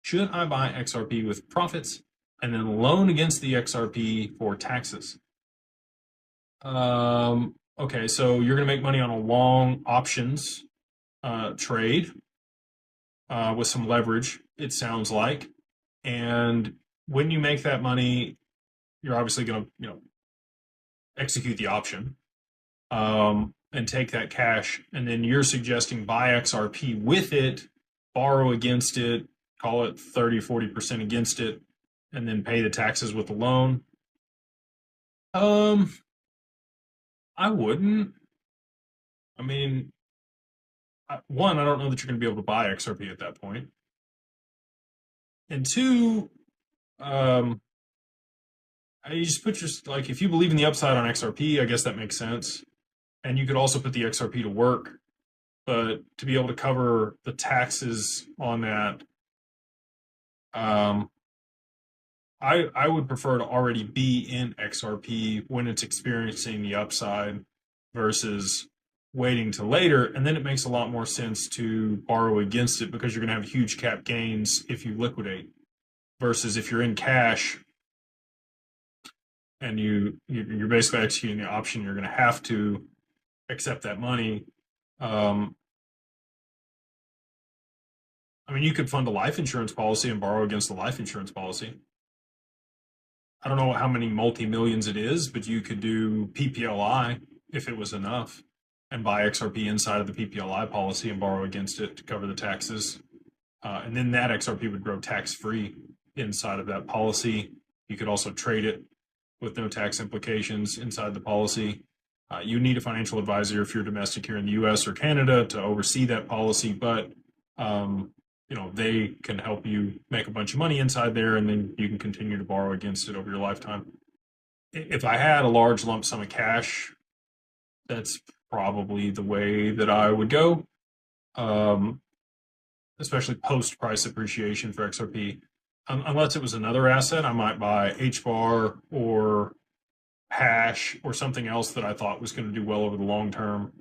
Should I buy XRP with profits and then loan against the XRP for taxes? Okay, so you're going to make money on a long options trade with some leverage, it sounds like. And when you make that money, you're obviously going to, execute the option and take that cash. And then you're suggesting buy XRP with it, borrow against it, call it 30, 40% against it, and then pay the taxes with the loan. Um, I wouldn't. I mean, one, I don't know that you're going to be able to buy XRP at that point. And two, um, you just put your, like, if you believe in the upside on XRP, I guess that makes sense. And you could also put the XRP to work, but to be able to cover the taxes on that, I would prefer to already be in XRP when it's experiencing the upside versus waiting till later. And then it makes a lot more sense to borrow against it because you're going to have huge cap gains if you liquidate versus if you're in cash and you're basically executing the option, you're going to have to accept that money. I mean, you could fund a life insurance policy and borrow against the life insurance policy. I don't know how many multi-millions it is, but you could do PPLI if it was enough and buy XRP inside of the PPLI policy and borrow against it to cover the taxes. And then that XRP would grow tax-free inside of that policy. You could also trade it with no tax implications inside the policy. You need a financial advisor if you're domestic here in the US or Canada to oversee that policy, but they can help you make a bunch of money inside there and then you can continue to borrow against it over your lifetime. If I had a large lump sum of cash, that's probably the way that I would go, especially post price appreciation for XRP. Unless it was another asset, I might buy HBAR or Hash or something else that I thought was going to do well over the long term.